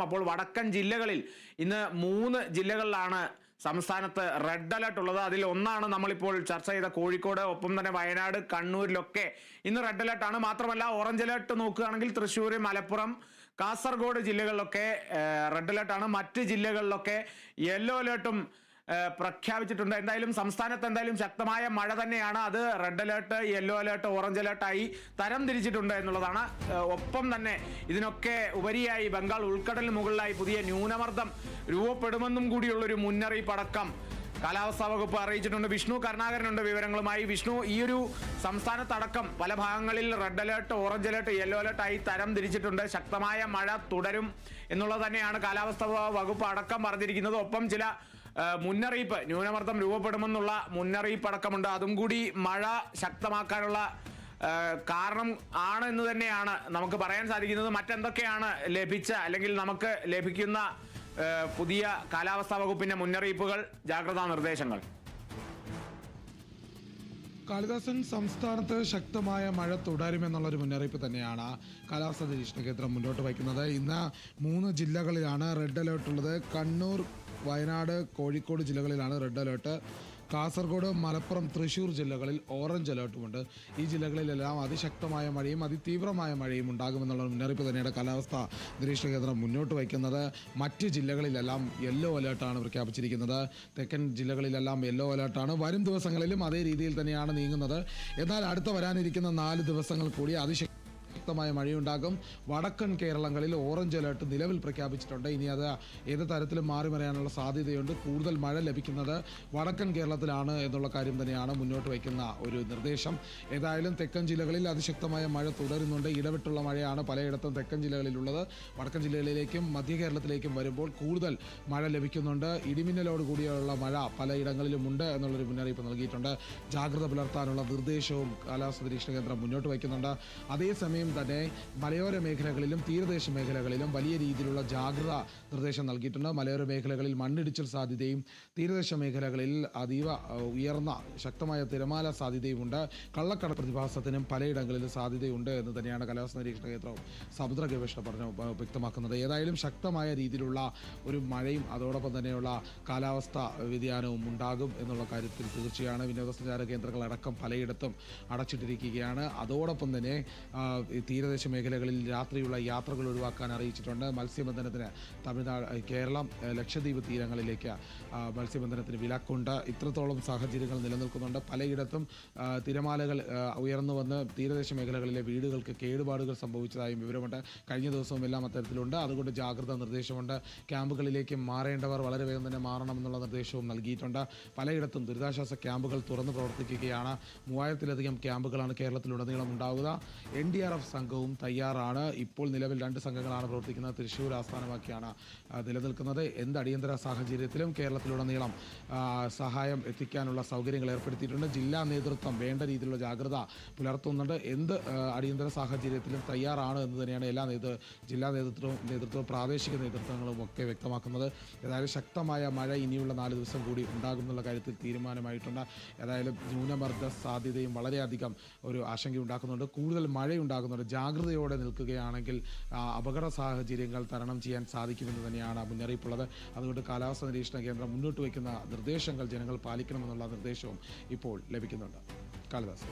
അപ്പോൾ വടക്കൻ ജില്ലകളിൽ ഇന്ന് 3 ജില്ലകളിലാണ് സംസ്ഥാനത്ത് റെഡ് അലർട്ട് ഉള്ളത്. അതിൽ ഒന്നാണ് നമ്മളിപ്പോൾ ചർച്ച ചെയ്ത കോഴിക്കോട്, ഒപ്പം തന്നെ വയനാട്, കണ്ണൂരിലൊക്കെ ഇന്ന് റെഡ് അലർട്ടാണ്. മാത്രമല്ല ഓറഞ്ച് അലർട്ട് നോക്കുകയാണെങ്കിൽ തൃശ്ശൂർ, മലപ്പുറം, കാസർഗോഡ് ജില്ലകളിലൊക്കെ റെഡ് അലർട്ടാണ്. മറ്റ് ജില്ലകളിലൊക്കെ യെല്ലോ അലർട്ടും പ്രഖ്യാപിച്ചിട്ടുണ്ട്. എന്തായാലും സംസ്ഥാനത്ത് എന്തായാലും ശക്തമായ മഴ തന്നെയാണ്. അത് red alert, yellow alert, orange അലേർട്ടായി തരം തിരിച്ചിട്ടുണ്ട് എന്നുള്ളതാണ്. ഒപ്പം തന്നെ ഇതിനൊക്കെ ഉപരിയായി ബംഗാൾ ഉൾക്കടലിന് മുകളിലായി പുതിയ ന്യൂനമർദ്ദം രൂപപ്പെടുമെന്നും കൂടിയുള്ളൊരു മുന്നറിയിപ്പ് അടക്കം കാലാവസ്ഥാ വകുപ്പ് അറിയിച്ചിട്ടുണ്ട്. വിഷ്ണു കരുണാകരനുണ്ട് വിവരങ്ങളുമായി. വിഷ്ണു, ഈ ഒരു സംസ്ഥാനത്തടക്കം പല ഭാഗങ്ങളിൽ red alert, orange alert, yellow അലേർട്ടായി തരം തിരിച്ചിട്ടുണ്ട്. ശക്തമായ മഴ തുടരും എന്നുള്ളത് തന്നെയാണ് കാലാവസ്ഥാ വകുപ്പ് അടക്കം പറഞ്ഞിരിക്കുന്നത്. ഒപ്പം ചില മുന്നറിയിപ്പ്, ന്യൂനമർദ്ദം രൂപപ്പെടുമെന്നുള്ള മുന്നറിയിപ്പ് അടക്കമുണ്ട്. അതും കൂടി മഴ ശക്തമാക്കാനുള്ള കാരണം ആണ് എന്ന് തന്നെയാണ് നമുക്ക് പറയാൻ സാധിക്കുന്നത്. മറ്റെന്തൊക്കെയാണ് ലഭിച്ച അല്ലെങ്കിൽ നമുക്ക് ലഭിക്കുന്ന പുതിയ കാലാവസ്ഥാ വകുപ്പിന്റെ മുന്നറിയിപ്പുകൾ, ജാഗ്രതാ നിർദ്ദേശങ്ങൾ? കാളിദാസൻ, സംസ്ഥാനത്ത് ശക്തമായ മഴ തുടരുമെന്നുള്ളൊരു മുന്നറിയിപ്പ് തന്നെയാണ് കാലാവസ്ഥാ നിരീക്ഷണ കേന്ദ്രം മുന്നോട്ട് വയ്ക്കുന്നത്. ഇന്ന് 3 ജില്ലകളിലാണ് റെഡ് അലേർട്ട് ഉള്ളത്. കണ്ണൂർ, വയനാട്, കോഴിക്കോട് ജില്ലകളിലാണ് റെഡ് അലേർട്ട്. കാസർഗോഡ്, മലപ്പുറം, തൃശ്ശൂർ ജില്ലകളിൽ ഓറഞ്ച് അലേർട്ടുമുണ്ട്. ഈ ജില്ലകളിലെല്ലാം അതിശക്തമായ മഴയും അതിതീവ്രമായ മഴയും ഉണ്ടാകുമെന്നുള്ള മുന്നറിയിപ്പ് തന്നെയാണ് കാലാവസ്ഥാ നിരീക്ഷണ കേന്ദ്രം മുന്നോട്ട് വയ്ക്കുന്നത്. മറ്റ് ജില്ലകളിലെല്ലാം യെല്ലോ അലേർട്ടാണ് പ്രഖ്യാപിച്ചിരിക്കുന്നത്. തെക്കൻ ജില്ലകളിലെല്ലാം യെല്ലോ അലേർട്ടാണ്. വരും ദിവസങ്ങളിലും അതേ രീതിയിൽ തന്നെയാണ് നീങ്ങുന്നത്. എന്നാൽ അടുത്ത വരാനിരിക്കുന്ന 4 ദിവസങ്ങൾ കൂടി ശക്തമായ മഴയുണ്ടാകും. വടക്കൻ കേരളങ്ങളിൽ ഓറഞ്ച് അലേർട്ട് നിലവിൽ പ്രഖ്യാപിച്ചിട്ടുണ്ട്. ഇനി അത് ഏത് തരത്തിലും മാറി മറിയാനുള്ള സാധ്യതയുണ്ട്. കൂടുതൽ മഴ ലഭിക്കുന്നത് വടക്കൻ കേരളത്തിലാണ് എന്നുള്ള കാര്യം തന്നെയാണ് മുന്നോട്ട് വയ്ക്കുന്ന ഒരു നിർദ്ദേശം. ഏതായാലും തെക്കൻ ജില്ലകളിൽ അതിശക്തമായ മഴ തുടരുന്നുണ്ട്. ഇടവിട്ടുള്ള മഴയാണ് പലയിടത്തും തെക്കൻ ജില്ലകളിലുള്ളത്. വടക്കൻ ജില്ലകളിലേക്കും മധ്യ കേരളത്തിലേക്കും വരുമ്പോൾ കൂടുതൽ മഴ ലഭിക്കുന്നുണ്ട്. ഇടിമിന്നലോട് കൂടിയുള്ള മഴ പലയിടങ്ങളിലുമുണ്ട് എന്നുള്ളൊരു മുന്നറിയിപ്പ് നൽകിയിട്ടുണ്ട്. ജാഗ്രത പുലർത്താനുള്ള നിർദ്ദേശവും കാലാവസ്ഥാ നിരീക്ഷണ കേന്ദ്രം മുന്നോട്ട് വയ്ക്കുന്നുണ്ട്. അതേസമയം തന്നെ മലയോര മേഖലകളിലും തീരദേശ മേഖലകളിലും വലിയ രീതിയിലുള്ള ജാഗ്രത നിർദ്ദേശം നൽകിയിട്ടുണ്ട്. മലയോര മേഖലകളിൽ മണ്ണിടിച്ചിൽ സാധ്യതയും തീരദേശ മേഖലകളിൽ അതീവ ഉയർന്ന ശക്തമായ തിരമാല സാധ്യതയുമുണ്ട്. കള്ളക്കടൽ പ്രതിഭാസത്തിനും പലയിടങ്ങളിലും സാധ്യതയുണ്ട് എന്ന് തന്നെയാണ് കാലാവസ്ഥാ നിരീക്ഷണ കേന്ദ്രവും സമുദ്ര ഗവേഷണ പഠനം വ്യക്തമാക്കുന്നത്. ഏതായാലും ശക്തമായ രീതിയിലുള്ള ഒരു മഴയും അതോടൊപ്പം തന്നെയുള്ള കാലാവസ്ഥാ വ്യതിയാനവും ഉണ്ടാകും എന്നുള്ള കാര്യത്തിൽ തീർച്ചയാണ്. വിനോദസഞ്ചാര കേന്ദ്രങ്ങളടക്കം പലയിടത്തും അടച്ചിട്ടിരിക്കുകയാണ്. അതോടൊപ്പം തന്നെ തീരദേശ മേഖലകളിൽ രാത്രിയുള്ള യാത്രകൾ ഒഴിവാക്കാൻ അറിയിച്ചിട്ടുണ്ട്. മത്സ്യബന്ധനത്തിന് തമിഴ്നാട്, കേരളം, ലക്ഷദ്വീപ് തീരങ്ങളിലേക്ക് മത്സ്യബന്ധനത്തിന് വിലക്കുണ്ട്. ഇത്രത്തോളം സാഹചര്യങ്ങൾ നിലനിൽക്കുന്നുണ്ട്. പലയിടത്തും തിരമാലകൾ ഉയർന്നു വന്ന് തീരദേശ മേഖലകളിലെ വീടുകൾക്ക് കേടുപാടുകൾ സംഭവിച്ചതായും വിവരമുണ്ട്. കഴിഞ്ഞ ദിവസവും എല്ലാം അത്തരത്തിലുണ്ട്. അതുകൊണ്ട് ജാഗ്രതാ നിർദ്ദേശമുണ്ട്. ക്യാമ്പുകളിലേക്ക് മാറേണ്ടവർ വളരെ വേഗം തന്നെ മാറണമെന്നുള്ള നിർദ്ദേശവും നൽകിയിട്ടുണ്ട്. പലയിടത്തും ദുരിതാശ്വാസ ക്യാമ്പുകൾ തുറന്ന് പ്രവർത്തിക്കുകയാണ്. 3000-ലധികം ക്യാമ്പുകളാണ് കേരളത്തിലുടനീളം ഉണ്ടാവുക. NDRF സംഘവും തയ്യാറാണ്. ഇപ്പോൾ നിലവിൽ 2 സംഘങ്ങളാണ് പ്രവർത്തിക്കുന്നത്. തൃശ്ശൂർ ആസ്ഥാനമാക്കിയാണ് നിലനിൽക്കുന്നത്. എന്ത് അടിയന്തര സാഹചര്യത്തിലും കേരളത്തിലുടനീളം സഹായം എത്തിക്കാനുള്ള സൗകര്യങ്ങൾ ഏർപ്പെടുത്തിയിട്ടുണ്ട്. ജില്ലാ നേതൃത്വം വേണ്ട രീതിയിലുള്ള ജാഗ്രത പുലർത്തുന്നുണ്ട്. എന്ത് അടിയന്തര സാഹചര്യത്തിലും തയ്യാറാണ് എന്ന് തന്നെയാണ് എല്ലാ ജില്ലാ നേതൃത്വവും പ്രാദേശിക നേതൃത്വങ്ങളും ഒക്കെ വ്യക്തമാക്കുന്നത്. ഏതായാലും ശക്തമായ മഴ ഇനിയുള്ള 4 ദിവസം കൂടി ഉണ്ടാകുമെന്നുള്ള കാര്യത്തിൽ തീരുമാനമായിട്ടുണ്ട്. ഏതായാലും ന്യൂനമർദ്ദ സാധ്യതയും വളരെയധികം ഒരു ആശങ്കയുണ്ടാക്കുന്നുണ്ട്. കൂടുതൽ മഴയുണ്ടാകുന്നുണ്ട്. ജാഗ്രതയോടെ നിൽക്കുകയാണെങ്കിൽ അപകട സാഹചര്യങ്ങൾ തരണം ചെയ്യാൻ സാധിക്കുമെന്ന് തന്നെയാണ് മുന്നറിയിപ്പുള്ളത്. അതുകൊണ്ട് കാലാവസ്ഥാ നിരീക്ഷണ കേന്ദ്രം മുന്നോട്ട് വയ്ക്കുന്ന നിർദ്ദേശങ്ങൾ ജനങ്ങൾ പാലിക്കണമെന്നുള്ള നിർദ്ദേശവും ഇപ്പോൾ ലഭിക്കുന്നുണ്ട്. കാളിദാസ്.